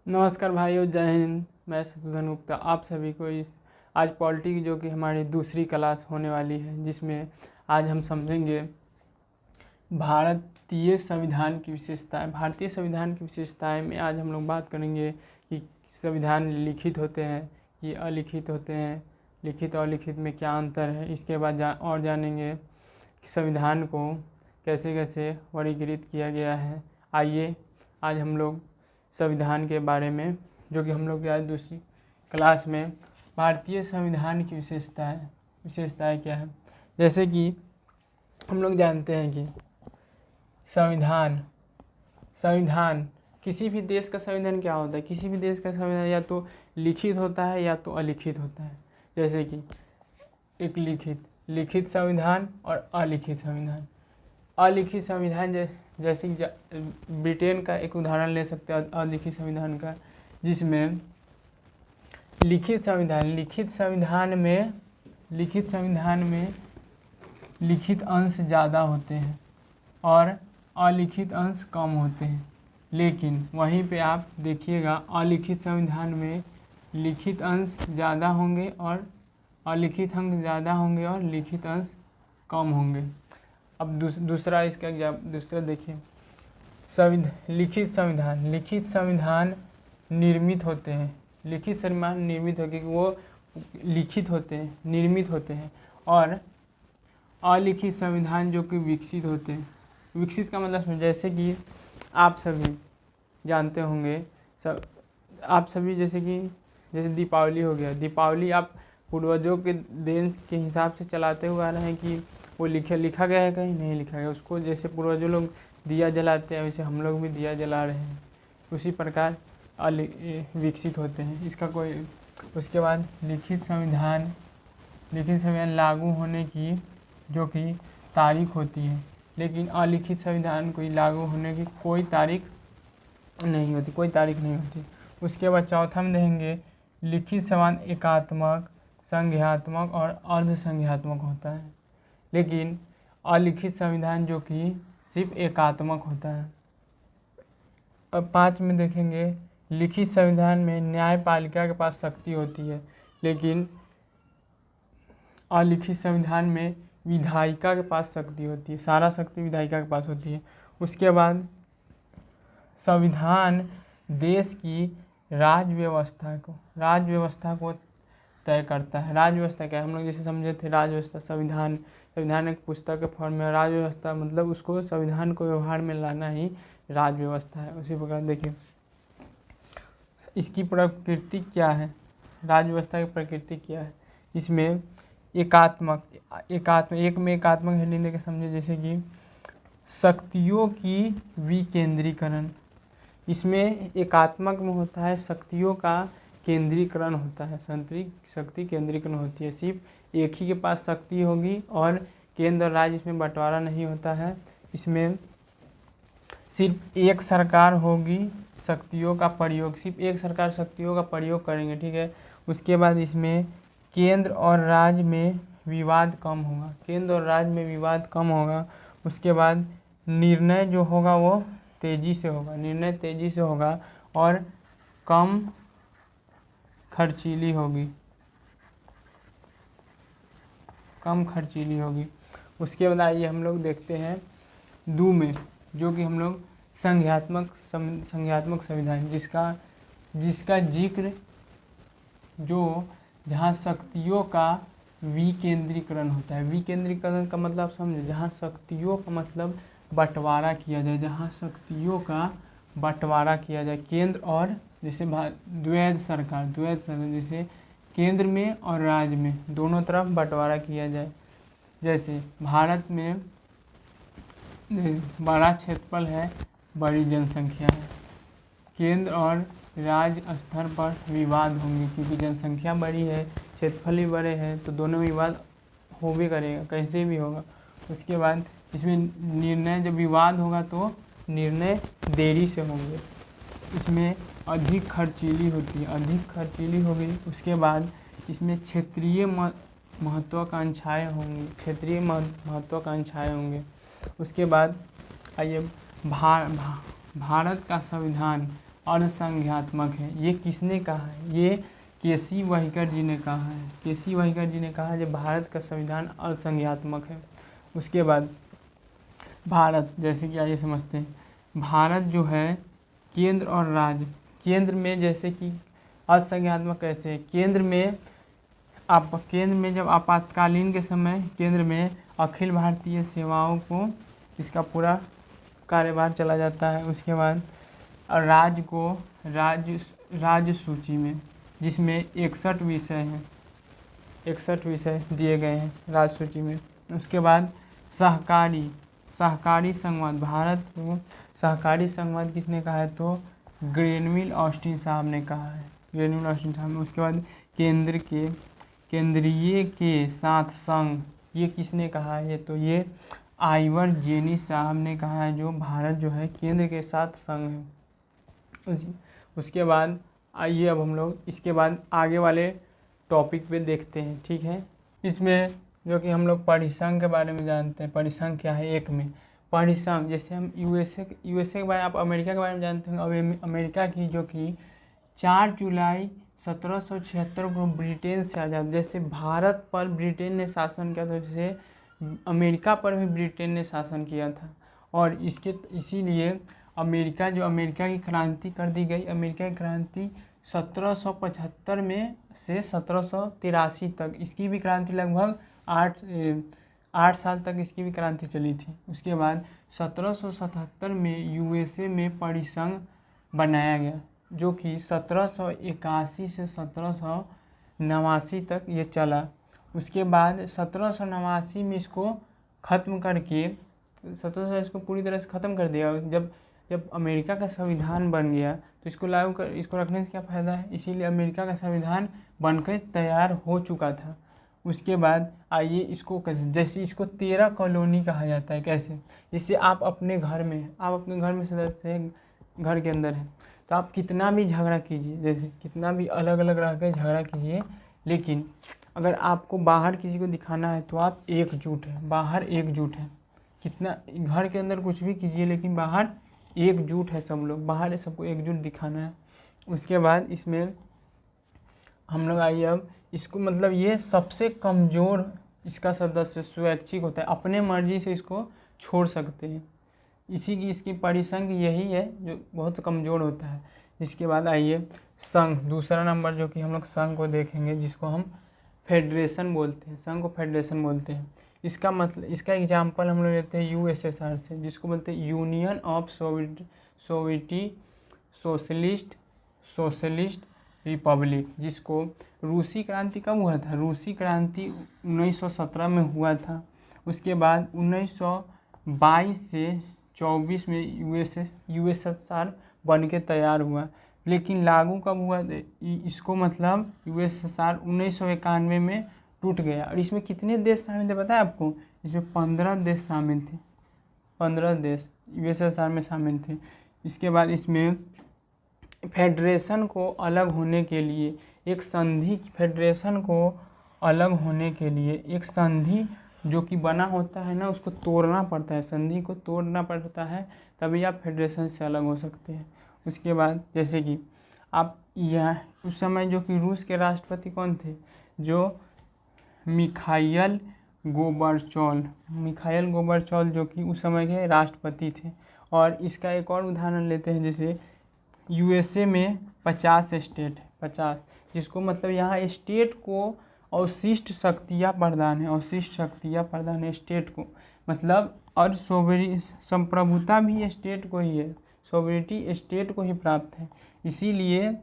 नमस्कार भाइयों, जय हिंद। मैं शत्रुघ्न गुप्ता आप सभी को इस आज पॉलिटी की जो कि हमारी दूसरी क्लास होने वाली है, जिसमें आज हम समझेंगे भारतीय संविधान की विशेषताएं। भारतीय संविधान की विशेषताएं में आज हम लोग बात करेंगे कि संविधान लिखित होते हैं कि अलिखित होते हैं, लिखित और लिखित में क्या अंतर है। इसके बाद जानेंगे कि संविधान को कैसे कैसे वर्गीकृत किया गया है। आइए आज हम लोग संविधान के बारे में, जो कि हम लोग आज दूसरी क्लास में भारतीय संविधान की विशेषताएं क्या है। जैसे कि हम लोग जानते हैं कि संविधान किसी भी देश का संविधान क्या होता है। किसी भी देश का संविधान या तो लिखित होता है या तो अलिखित होता है। जैसे कि एक लिखित संविधान और अलिखित संविधान। अलिखित संविधान जैसे ब्रिटेन का एक उदाहरण ले सकते हैं अलिखित संविधान का, जिसमें लिखित संविधान में लिखित अंश ज़्यादा होते हैं और अलिखित अंश कम होते हैं। लेकिन वहीं पे आप देखिएगा अलिखित संविधान में लिखित अंश ज़्यादा होंगे और अलिखित अंश ज़्यादा होंगे और लिखित अंश कम होंगे। अब दूसरा देखिए, लिखित संविधान निर्मित होते हैं। लिखित संविधान निर्मित होकर वो लिखित होते हैं, निर्मित होते हैं। और अलिखित संविधान जो कि विकसित होते हैं। विकसित का मतलब जैसे कि आप सभी जानते होंगे, जैसे दीपावली हो गया। दीपावली आप पूर्वजों के देन के हिसाब से चलाते हुए आ रहे हैं कि वो लिखा गया है, कहीं नहीं लिखा गया। उसको जैसे पूर्वजों लोग दिया जलाते हैं, वैसे हम लोग भी दिया जला रहे हैं। उसी प्रकार विकसित होते हैं। उसके बाद लिखित संविधान लागू होने की जो कि तारीख होती है, लेकिन अलिखित संविधान को लागू होने की कोई तारीख नहीं होती। उसके बाद चौथा में देखेंगे, लिखित संविधान एकात्मक, संज्ञात्मक और अर्धसंज्ञात्मक होता है, लेकिन अलिखित संविधान जो कि सिर्फ एकात्मक होता है। अब 5 में देखेंगे, लिखित संविधान में न्यायपालिका के पास शक्ति होती है, लेकिन अलिखित संविधान में विधायिका के पास शक्ति होती है। सारा शक्ति विधायिका के पास होती है। उसके बाद संविधान देश की राज्य व्यवस्था को तय करता है। राज्य व्यवस्था क्या है, हम लोग जैसे समझे थे। राज्य व्यवस्था संविधान एक पुस्तक के फॉर्म में। राज्य व्यवस्था मतलब उसको संविधान को व्यवहार में लाना ही राज्य व्यवस्था है। उसी प्रकार देखिए इसकी प्रकृति क्या है, राज्य व्यवस्था की प्रकृति क्या है। इसमें एकात्मक हेडिंग देकर समझे, जैसे कि शक्तियों की विकेंद्रीकरण। इसमें एकात्मक में होता है शक्तियों का केंद्रीकरण होता है, शक्ति केंद्रीकरण होती है। सिर्फ एक ही के पास शक्ति होगी और केंद्र और राज्य इसमें बंटवारा नहीं होता है। इसमें सिर्फ एक सरकार होगी, शक्तियों का प्रयोग सिर्फ एक सरकार शक्तियों का प्रयोग करेंगे, ठीक है। उसके बाद इसमें केंद्र और राज्य में विवाद कम होगा। उसके बाद निर्णय जो होगा वो तेज़ी से होगा और कम खर्चीली होगी। उसके बाद आइए हम लोग देखते हैं दो में, जो कि हम लोग संज्ञात्मक संविधान, जिसका जिक्र जहाँ शक्तियों का विकेंद्रीकरण होता है। विकेंद्रीकरण का मतलब समझे, जहाँ शक्तियों का मतलब बंटवारा किया जाए, केंद्र और जैसे द्वैध सरकार, जैसे केंद्र में और राज्य में दोनों तरफ बंटवारा किया जाए। जैसे भारत में बड़ा क्षेत्रफल है, बड़ी जनसंख्या है, केंद्र और राज्य स्तर पर विवाद होंगे, क्योंकि जनसंख्या बड़ी है, क्षेत्रफल भी बड़े हैं, तो दोनों विवाद हो भी करेगा, कैसे भी होगा। उसके बाद इसमें निर्णय जब विवाद होगा तो निर्णय देरी से होंगे। इसमें अधिक खर्चीली होगी। उसके बाद इसमें क्षेत्रीय महत्वाकांक्षाएं होंगे। उसके बाद आइए भारत का संविधान अल्पसंख्यात्मक है। ये किसने कहा है? ये केसी वाहिकर जी ने कहा है। केसी वाहिकर जी ने कहा है कि भारत का संविधान अल्पसंख्यात्मक है। उसके बाद भारत, जैसे कि आइए समझते हैं, भारत जो है केंद्र और राज्य, केंद्र में जैसे कि अल्पसंख्यात्मक कैसे है, केंद्र में जब आपातकालीन के समय केंद्र में अखिल भारतीय सेवाओं को इसका पूरा कार्यभार चला जाता है। उसके बाद राज्य को राज्य सूची में, जिसमें 61 विषय हैं, 61 विषय दिए गए हैं राज्य सूची में। उसके बाद सहकारी संघवाद, भारत को सहकारी संघवाद किसने कहा है? तो ग्रेनविल ऑस्टिन साहब ने कहा है, ग्रेनविल ऑस्टिन साहब ने। उसके बाद केंद्रीय के साथ संघ, ये किसने कहा है? तो ये आइवर जेनी साहब ने कहा है, जो भारत जो है केंद्र के साथ संघ है। उसके बाद आइए अब हम लोग इसके बाद आगे वाले टॉपिक पे देखते हैं, ठीक है। इसमें जो कि हम लोग परिसंघ के बारे में जानते हैं। परिसंघ क्या है? एक में परिसंघ, जैसे हम यूएसए के बारे में, आप अमेरिका के बारे में जानते हैं। अब अमेरिका की जो कि 4 जुलाई 1776 को ब्रिटेन से आज़ाद, जैसे भारत पर ब्रिटेन ने शासन किया था, जैसे अमेरिका पर भी ब्रिटेन ने शासन किया था। और इसीलिए अमेरिका की क्रांति कर दी गई। अमेरिका की क्रांति 1775 में से 1783 तक, इसकी भी क्रांति लगभग 8 साल तक इसकी भी क्रांति चली थी। उसके बाद 1777 में यूएसए में परिसंघ बनाया गया, जो कि 1781 से 1789 तक ये चला। उसके बाद 1789 में इसको ख़त्म करके 1700 इसको पूरी तरह से ख़त्म कर दिया। जब अमेरिका का संविधान बन गया तो इसको रखने से क्या फ़ायदा है, इसीलिए अमेरिका का संविधान बनकर तैयार हो चुका था। उसके बाद आइए इसको जैसे इसको 13 कॉलोनी कहा जाता है। कैसे? जैसे आप अपने घर में सदस्य हैं, घर के अंदर हैं, तो आप कितना भी झगड़ा कीजिए, जैसे कितना भी अलग अलग रह कर झगड़ा कीजिए, लेकिन अगर आपको बाहर किसी को दिखाना है तो आप एकजुट हैं, बाहर एकजुट हैं। कितना घर के अंदर कुछ भी कीजिए, लेकिन बाहर एकजुट है सब लोग, बाहर सबको एकजुट दिखाना है। उसके बाद इसमें हम लोग आइए अब इसको, मतलब ये सबसे कमज़ोर इसका सदस्य स्वैच्छिक होता है, अपने मर्जी से इसको छोड़ सकते हैं। इसकी परिसंघ यही है जो बहुत कमज़ोर होता है। इसके बाद आइए संघ, दूसरा नंबर जो कि हम लोग संघ को देखेंगे, जिसको हम फेडरेशन बोलते हैं। संघ को फेडरेशन बोलते हैं। इसका एग्जाम्पल हम लोग लेते हैं यूएसएसआर से, जिसको बोलते हैं यूनियन ऑफ सोशलिस्ट रिपब्लिक, जिसको रूसी क्रांति कब हुआ था? रूसी क्रांति 1917 में हुआ था। उसके बाद 1922 से 24 में यूएसएसआर बन के तैयार हुआ, लेकिन लागू कब हुआ? इसको मतलब यूएसएसआर 1991 में टूट गया। और इसमें कितने देश शामिल थे पता है आपको? इसमें 15 देश शामिल थे, 15 देश यूएसएसआर में शामिल थे। इसके बाद इसमें फेडरेशन को अलग होने के लिए एक संधि, फेडरेशन को अलग होने के लिए एक संधि जो कि बना होता है ना, उसको तोड़ना पड़ता है, संधि को तोड़ना पड़ता है, तभी आप फेडरेशन से अलग हो सकते हैं। उसके बाद जैसे कि आप यह उस समय जो कि रूस के राष्ट्रपति कौन थे? जो मिखाइल गोर्बाचेव जो कि उस समय के राष्ट्रपति थे। और इसका एक और उदाहरण लेते हैं, जैसे यूएसए में 50 स्टेट है, 50, जिसको मतलब यहाँ स्टेट को अवशिष्ट शक्तियाँ प्रदान है, अवशिष्ट शक्तियाँ प्रदान है स्टेट को, मतलब। और संप्रभुता भी स्टेट को ही है, सॉवरेनिटी स्टेट को ही प्राप्त है। इसीलिए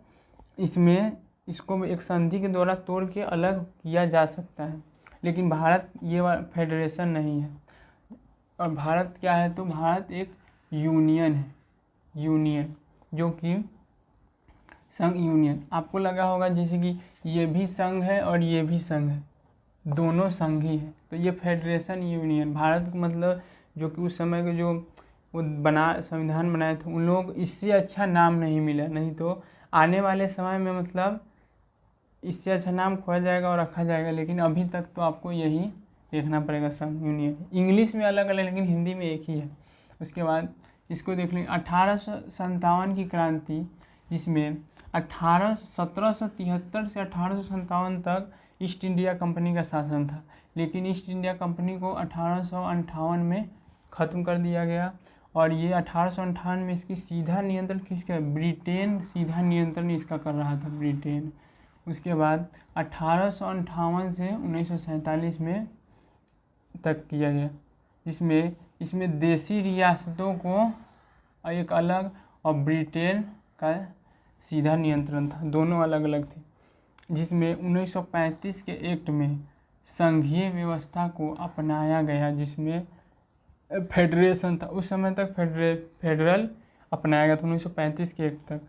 इसको एक संधि के द्वारा तोड़ के अलग किया जा सकता है। लेकिन भारत ये फेडरेशन नहीं है। और भारत क्या है? तो भारत एक यूनियन है, यूनियन जो कि संघ यूनियन। आपको लगा होगा जैसे कि ये भी संघ है और ये भी संघ है, दोनों संघ ही है, तो ये फेडरेशन यूनियन। भारत को मतलब जो कि उस समय के जो वो संविधान बनाए थे, उन लोग इससे अच्छा नाम नहीं मिला, नहीं तो आने वाले समय में मतलब इससे अच्छा नाम खोया जाएगा और रखा जाएगा। लेकिन अभी तक तो आपको यही देखना पड़ेगा, संघ यूनियन। इंग्लिश में अलग अलग, लेकिन हिंदी में एक ही है। उसके बाद इसको देख लें, 1857 की क्रांति जिसमें 1773 से 1857 तक ईस्ट इंडिया कंपनी का शासन था, लेकिन ईस्ट इंडिया कंपनी को 1858 में ख़त्म कर दिया गया। और ये 1858 में इसकी सीधा नियंत्रण किसका, ब्रिटेन सीधा नियंत्रण इसका कर रहा था, ब्रिटेन। उसके बाद 1858 से 1947 में तक किया गया, जिसमें इसमें देसी रियासतों को एक अलग और ब्रिटेन का सीधा नियंत्रण था, दोनों अलग अलग थे। जिसमें 1935 के एक्ट में संघीय व्यवस्था को अपनाया गया, जिसमें फेडरेशन था। उस समय तक फेडरल अपनाया गया था 1935 के एक्ट तक।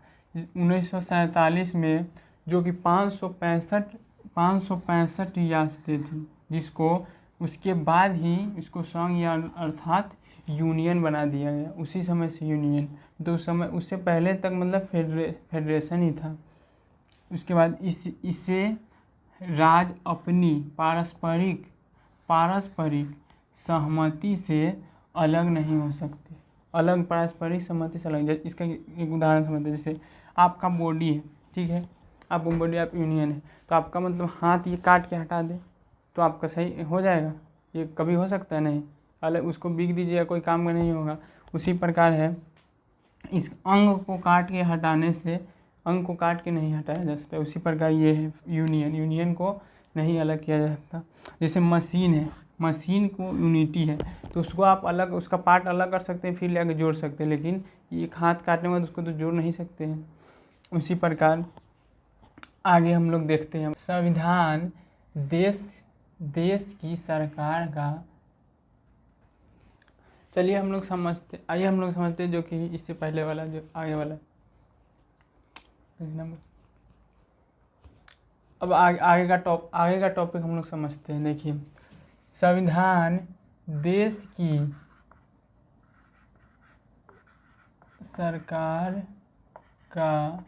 1947 में जो कि 565 रियासतें थी, जिसको उसके बाद ही इसको संघ या अर्थात यूनियन बना दिया गया, उसी समय से यूनियन। तो उस समय, उससे पहले तक मतलब फेडरेशन ही था। उसके बाद इसे राज्य अपनी पारस्परिक सहमति से अलग नहीं हो सकते, अलग पारस्परिक सहमति से अलग। इसका एक उदाहरण समझते हैं, जैसे आपका बॉडी है, ठीक है, आपका बॉडी, आप यूनियन है, तो आपका मतलब हाथ ये काट के हटा दे तो आपका सही हो जाएगा, ये कभी हो सकता है नहीं, अलग उसको बिक दीजिएगा, कोई काम में नहीं होगा। उसी प्रकार है, इस अंग को काट के हटाने से अंग को काट के नहीं हटाया जा सकता। उसी प्रकार ये है यूनियन को नहीं अलग किया जा सकता। जैसे मशीन है, मशीन को यूनिटी है तो उसको आप अलग, उसका पार्ट अलग कर सकते हैं, फिर ले आके जोड़ सकते हैं, लेकिन एक हाथ काटने में उसको तो जोड़ नहीं सकते हैं। उसी प्रकार आगे हम लोग देखते हैं, संविधान देश की सरकार का, चलिए हम लोग समझते, आइए हम लोग समझते हैं जो कि इससे पहले वाला, जो आगे वाला नंबर। अब आगे का टॉपिक हम लोग समझते हैं। देखिए, संविधान देश की सरकार का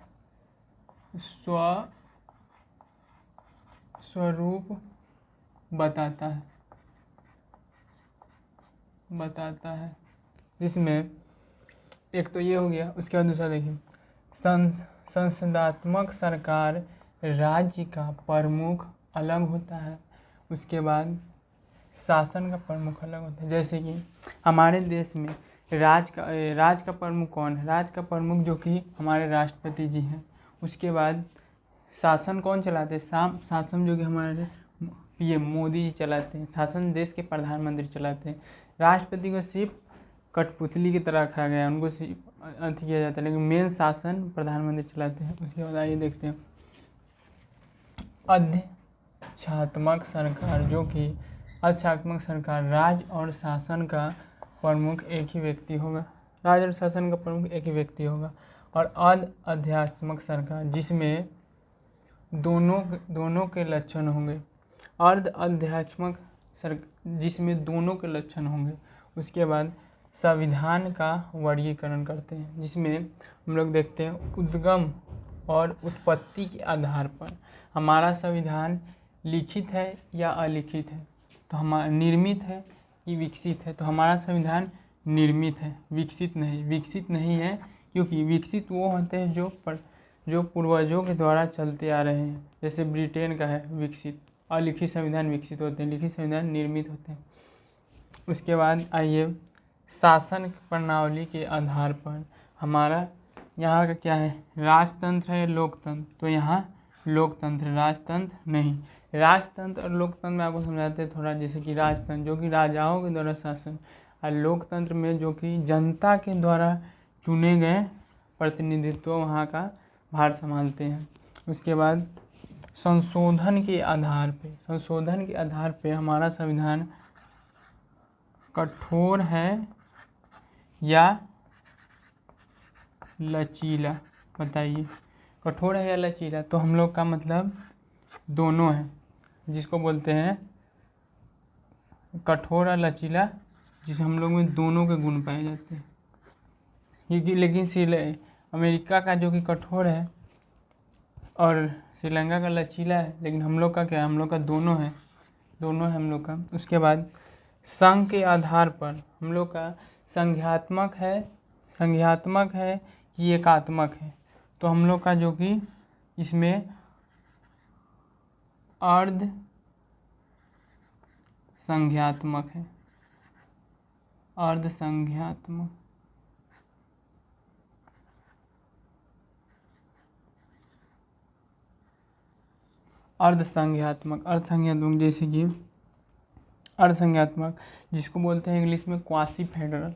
स्वरूप बताता है, जिसमें एक तो ये हो गया। उसके बाद दूसरा देखिए, संसदात्मक सरकार राज्य का प्रमुख अलग होता है। उसके बाद शासन का प्रमुख अलग होता है। जैसे कि हमारे देश में राज का प्रमुख कौन है, राज का प्रमुख जो कि हमारे राष्ट्रपति जी हैं। उसके बाद शासन कौन चलाते हैं, शासन जो कि हमारे पीएम मोदी जी चलाते हैं। शासन देश के प्रधानमंत्री चलाते हैं। राष्ट्रपति को सिर्फ कठपुतली की तरह रखा गया है, उनको सिर्फ अथी किया जाता है, लेकिन मेन शासन प्रधानमंत्री चलाते हैं। उसके बाद आइए देखते हैं, अध्यक्षात्मक सरकार, जो कि अध्यक्षात्मक सरकार, राज्य और शासन का प्रमुख एक ही व्यक्ति होगा, राज्य और शासन का प्रमुख एक ही व्यक्ति होगा। और अर्ध-अध्यात्मक सरकार, जिसमें दोनों के लक्षण होंगे, अर्ध-अध्यात्मक जिसमें दोनों के लक्षण होंगे। उसके बाद संविधान का वर्गीकरण करते हैं, जिसमें हम लोग देखते हैं उद्गम और उत्पत्ति के आधार पर हमारा संविधान लिखित है या अलिखित है, तो हमारा निर्मित है कि विकसित है। तो हमारा संविधान निर्मित है, विकसित नहीं है, क्योंकि विकसित वो होते हैं जो पूर्वजों के द्वारा चलते आ रहे हैं। जैसे ब्रिटेन का है विकसित, अलिखित संविधान विकसित होते हैं, लिखित संविधान निर्मित होते हैं। उसके बाद आइए, शासन प्रणाली के आधार पर हमारा यहाँ का क्या है, राजतंत्र है लोकतंत्र, तो यहाँ लोकतंत्र, राजतंत्र नहीं। राजतंत्र और लोकतंत्र में आपको समझाते हैं थोड़ा। जैसे कि राजतंत्र जो कि राजाओं के द्वारा शासन, और लोकतंत्र में जो कि जनता के द्वारा चुने गए प्रतिनिधित्व वहाँ का भार संभालते हैं। उसके बाद संशोधन के आधार पे हमारा संविधान कठोर है या लचीला, बताइए, कठोर है या लचीला। तो हम लोग का मतलब दोनों है, जिसको बोलते हैं कठोर और लचीला, जिसे हम लोग में दोनों के गुण पाए जाते हैं। क्योंकि लेकिन अमेरिका का जो कि कठोर है और श्रीलंका का लचीला है, लेकिन हम लोग का क्या है, हम लोग का दोनों है हम लोग का। उसके बाद संघ के आधार पर हम लोग का संघात्मक है कि एकात्मक है। तो हम लोग का जो कि इसमें अर्ध संज्ञात्मक है, अर्ध संज्ञात्मक। अर्धसंज्ञात्मक जैसे कि अर्धसंज्ञात्मक जिसको बोलते हैं इंग्लिश में क्वासी फेडरल।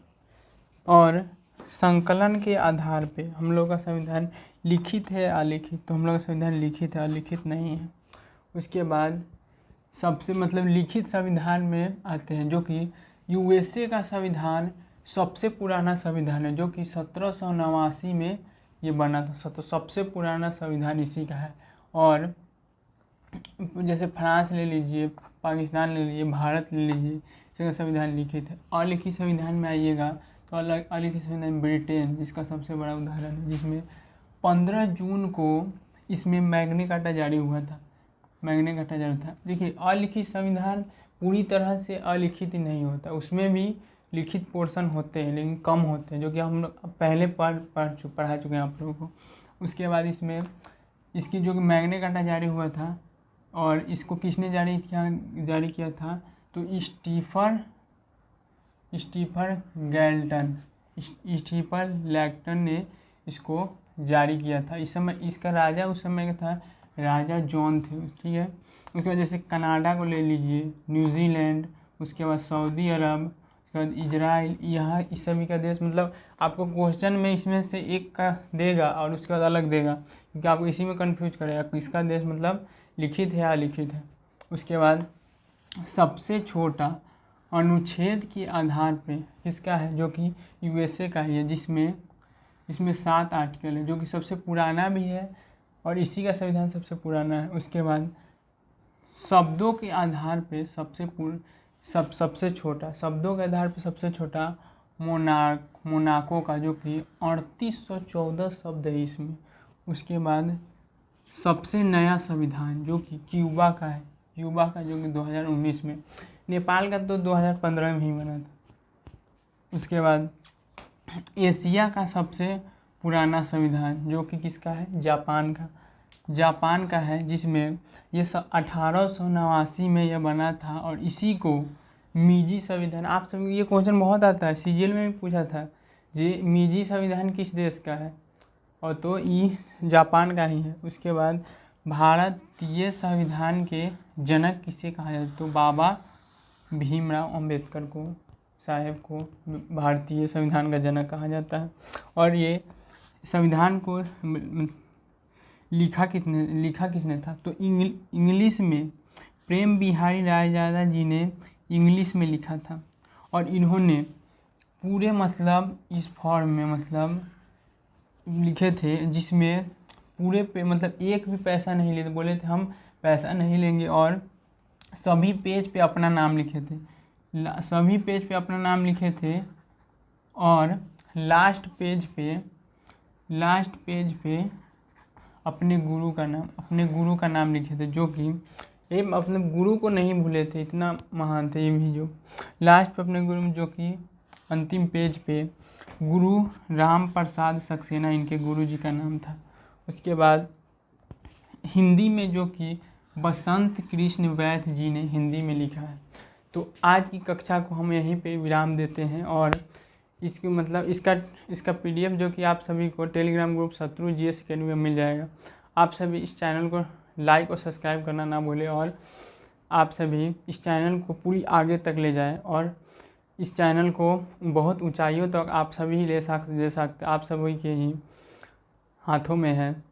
और संकलन के आधार पे हम लोग का संविधान लिखित है अलिखित, तो हम लोग का संविधान लिखित है, अलिखित नहीं है। उसके बाद सबसे मतलब लिखित संविधान में आते हैं जो कि यूएसए का संविधान सबसे पुराना संविधान है, जो कि 1789 में ये बना था। तो सबसे पुराना संविधान इसी का है। और जैसे फ्रांस ले लीजिए, पाकिस्तान ले लीजिए, भारत ले लीजिए, इसका संविधान लिखित है। अलिखित संविधान में आइएगा तो अलिखित संविधान ब्रिटेन, जिसका सबसे बड़ा उदाहरण है, जिसमें 15 जून को इसमें मैग्ना कार्टा जारी हुआ था। मैग्ना कार्टा जारी था। देखिए, अलिखित संविधान पूरी तरह से अलिखित ही नहीं होता, उसमें भी लिखित पोर्शन होते हैं लेकिन कम होते हैं, जो कि हम लोग पहले पढ़ा चुके हैं आप लोगों को। उसके बाद इसमें इसकी जो कि मैग्ना कार्टा जारी हुआ था, और इसको किसने जारी किया था, तो स्टीफन लैक्टन ने इसको जारी किया था। इस समय इसका राजा उस समय का था राजा जॉन थे, ठीक है। उसके बाद जैसे कनाडा को ले लीजिए, न्यूजीलैंड, उसके बाद सऊदी अरब, उसके बाद इजराइल, यहाँ इस सभी का देश, मतलब आपको क्वेश्चन में इसमें से एक का देगा और उसके बाद अलग देगा, क्योंकि आपको इसी में कंफ्यूज करेगा किसका देश मतलब लिखित है या अलिखित है। उसके बाद सबसे छोटा अनुच्छेद के आधार पे किसका है, जो कि यूएसए का ही है, जिसमें 7 आर्टिकल है, जो कि सबसे पुराना भी है और इसी का संविधान सबसे पुराना है। उसके बाद शब्दों के आधार पे सबसे छोटा, शब्दों के आधार पे सबसे छोटा मोनाको का, जो कि 3814 शब्द है इसमें। उसके बाद सबसे नया संविधान जो कि क्यूबा का है, जो कि 2019 में, नेपाल का तो 2015 में ही बना था। उसके बाद एशिया का सबसे पुराना संविधान जो कि किसका है, जापान का है, जिसमें ये 1889 में यह बना था। और इसी को मीजी संविधान, आप सब ये क्वेश्चन बहुत आता है, सीजीएल में भी पूछा था, ये मीजी संविधान किस देश का है, और तो ये जापान का ही है। उसके बाद भारतीय संविधान के जनक किसे कहा जाता है, तो बाबा भीमराव अंबेडकर साहब को भारतीय संविधान का जनक कहा जाता है। और ये संविधान को लिखा किसने था, तो इंग्लिश में प्रेम बिहारी रायजादा जी ने इंग्लिश में लिखा था। और इन्होंने पूरे मतलब इस फॉर्म में मतलब लिखे थे, जिसमें पूरे पे मतलब एक भी पैसा नहीं लेते, बोले थे हम पैसा नहीं लेंगे, और सभी पेज पे अपना नाम लिखे थे, और लास्ट पेज पे अपने गुरु का नाम लिखे थे, जो कि ये अपने गुरु को नहीं भूले थे, इतना महान थे ये भी। जो लास्ट पे अपने गुरु, जो कि अंतिम पेज पे गुरु राम प्रसाद सक्सेना इनके गुरु जी का नाम था। उसके बाद हिंदी में जो कि बसंत कृष्ण वैद्य जी ने हिंदी में लिखा है। तो आज की कक्षा को हम यहीं पे विराम देते हैं, और इसकी मतलब इसका पीडीएफ जो कि आप सभी को टेलीग्राम ग्रुप शत्रु जीएस अकेडमी में मिल जाएगा। आप सभी इस चैनल को लाइक और सब्सक्राइब करना ना भूलें, और आप सभी इस चैनल को पूरी आगे तक ले जाएं, और इस चैनल को बहुत ऊंचाइयों तक आप सभी ले सकते, आप सभी के ही हाथों में है,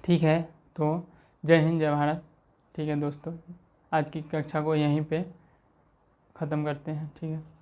ठीक है। तो जय हिंद, जय भारत। ठीक है दोस्तों, आज की कक्षा को यहीं पे ख़त्म करते हैं, ठीक है।